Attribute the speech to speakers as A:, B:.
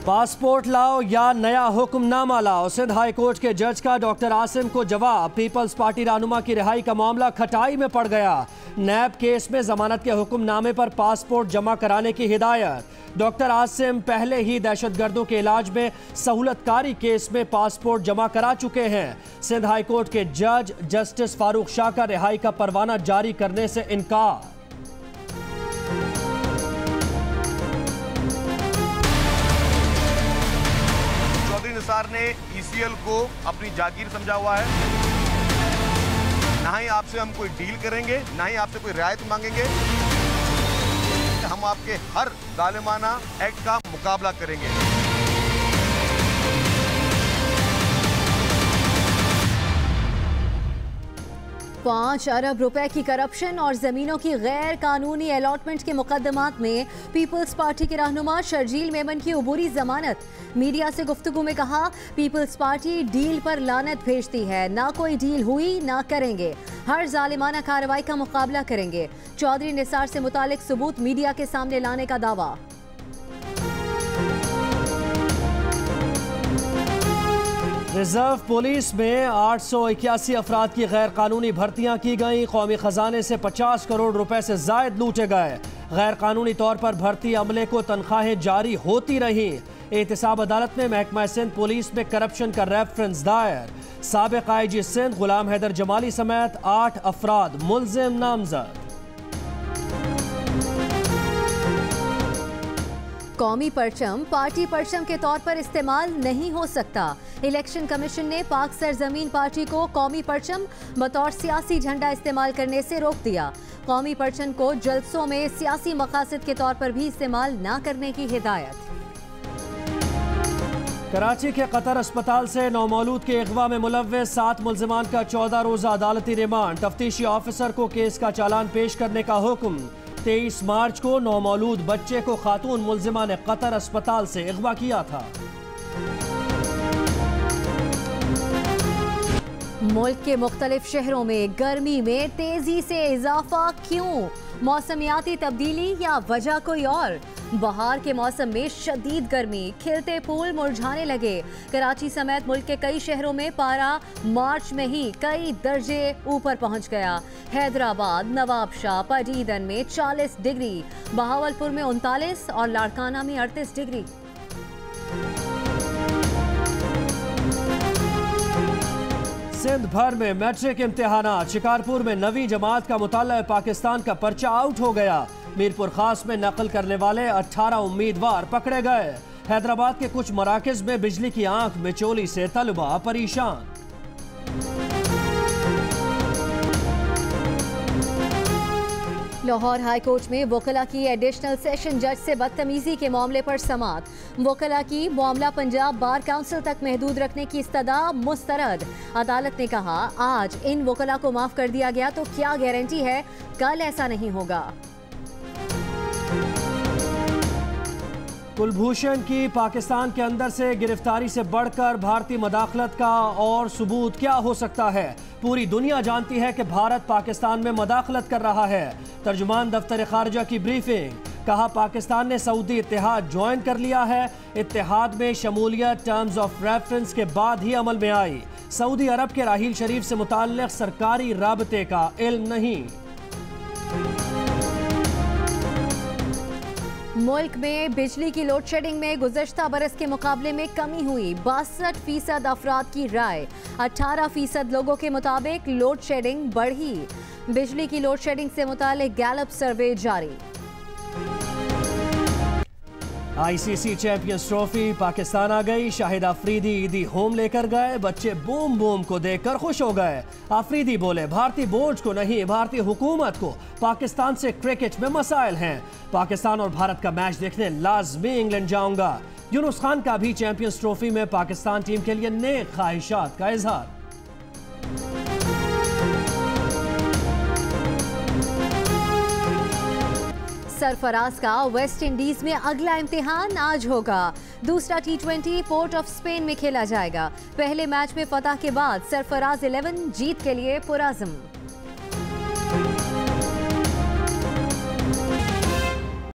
A: Passport लाओ या नया हुक्मनामा लाओ, सिंध हाई कोर्ट के जज का डॉक्टर आसिम को जवाब। पीपल्स पार्टी रहनुमा की रिहाई का मामला खटाई में पड़ गया। नैब केस में जमानत के हुक्मनामे पर पासपोर्ट जमा कराने की हिदायत। डॉक्टर आसिम पहले ही दहशतगर्दों के इलाज में सहूलतकारी केस में पासपोर्ट जमा करा चुके हैं। सिंध हाई कोर्ट के जज जस्टिस फारूक शाह का रिहाई का परवाना जारी करने से इनकार।
B: निसार ने ईसीएल को अपनी जागीर समझा हुआ है। ना ही आपसे हम कोई डील करेंगे, ना ही आपसे कोई रियायत मांगेंगे। हम आपके हर जालिमाना एक्ट का मुकाबला करेंगे।
C: 5 अरब रुपए की करप्शन और जमीनों की गैर कानूनी अलॉटमेंट के मुकदमात में पीपल्स पार्टी के रहनुमा शर्जील मेमन की अबूरी जमानत। मीडिया से गुफ्तगू में कहा, पीपल्स पार्टी डील पर लानत भेजती है, ना कोई डील हुई ना करेंगे, हर जालिमाना कार्रवाई का मुकाबला करेंगे। चौधरी निसार से मुतालिक सबूत मीडिया के सामने लाने का दावा।
A: रिजर्व पुलिस में 881 अफराद की गैर कानूनी भर्तियां की गई। कौमी खजाने से 50 करोड़ रुपए से जायद लूटे गए। गैर कानूनी तौर पर भर्ती अमले को तनख्वाहें जारी होती रही। एहतसाब अदालत में महकमा सिंध पुलिस में करप्शन का रेफरेंस दायर। साबिक आईजी सिंध गुलाम हैदर जमाली समेत 8 अफराद मुल्जिम नामजद।
C: कौमी परचम पार्टी परचम के तौर पर इस्तेमाल नहीं हो सकता। इलेक्शन कमीशन ने पाक सरजमीन पार्टी को कौमी परचम बतौर सियासी झंडा इस्तेमाल करने से रोक दिया। कौमी परचम को जलसों में सियासी मकासद के तौर पर भी इस्तेमाल न करने की हिदायत।
A: कराची के कतर अस्पताल से नौमौलूद के अगवा में मुलव्वस 7 मुल्जिमान का 14 रोजा अदालती रिमांड। तफ्तीशी ऑफिसर को केस का चालान पेश करने का हुक्म। 23 मार्च को नौमौलूद बच्चे को खातून मुल्जिमा ने कतर अस्पताल से अगवा किया था।
C: मुल्क के मुख्तलिफ शहरों में गर्मी में तेजी से इजाफा क्यों? मौसमियाती तब्दीली या वजह कोई और? बहार के मौसम में शदीद गर्मी, खिलते फूल मुरझाने लगे। कराची समेत मुल्क के कई शहरों में पारा मार्च में ही कई दर्जे ऊपर पहुंच गया। हैदराबाद, नवाबशाह, पजीदन में 40 डिग्री, बहावलपुर में 39 और लाड़काना में 38 डिग्री।
A: सिंध भर में मैट्रिक इम्तिहानात। शिकारपुर में 9वीं जमात का मुताल्ला पाकिस्तान का पर्चा आउट हो गया। मीरपुर खास में नकल करने वाले 18 उम्मीदवार पकड़े गए। हैदराबाद के कुछ मराकज में बिजली की आंख मिचोली से तलबा परेशान।
C: लाहौर हाई कोर्ट में वकला की एडिशनल सेशन जज से बदतमीजी के मामले पर समाअत। वकला की मामला पंजाब बार काउंसिल तक महदूद रखने की इस्तदा मुस्तरद। अदालत ने कहा, आज इन वकला को माफ कर दिया गया तो क्या गारंटी है कल ऐसा नहीं होगा।
A: कुलभूषण की पाकिस्तान के अंदर से गिरफ्तारी से बढ़कर भारतीय मदाखलत का और सबूत क्या हो सकता है? पूरी दुनिया जानती है कि भारत पाकिस्तान में मदाखलत कर रहा है। तर्जुमान दफ्तर खारजा की ब्रीफिंग। कहा, पाकिस्तान ने सऊदी इत्तेहाद ज्वाइन कर लिया है। इत्तेहाद में शमूलियत टर्म्स ऑफ रेफरेंस के बाद ही अमल में आई। सऊदी अरब के राहील शरीफ से मुताल्लिक सरकारी राबते का इल्म नहीं।
C: मुल्क में बिजली की लोड शेडिंग में गुज़श्ता बरस के मुकाबले में कमी हुई। 62% अफराद की राय। 18% लोगों के मुताबिक लोड शेडिंग बढ़ी। बिजली की लोड शेडिंग से मुतालिक गैलप सर्वे जारी।
A: आईसीसी चैंपियंस ट्रॉफी पाकिस्तान आ गई। शाहिद अफरीदी ईदी होम लेकर गए। बच्चे बूम बूम को देखकर खुश हो गए। अफरीदी बोले, भारतीय बोर्ड को नहीं, भारतीय हुकूमत को पाकिस्तान से क्रिकेट में मसाइल हैं। पाकिस्तान और भारत का मैच देखने लाजमी इंग्लैंड जाऊंगा। यूनुस खान का भी चैंपियंस ट्रॉफी में पाकिस्तान टीम के लिए नेक ख्वाहिशात का इजहार।
C: सरफराज का वेस्ट इंडीज में अगला इम्तिहान आज होगा। दूसरा T20 पोर्ट ऑफ स्पेन में खेला जाएगा। पहले मैच में फतह के बाद सरफराज 11 जीत के लिए पुरअज़्म।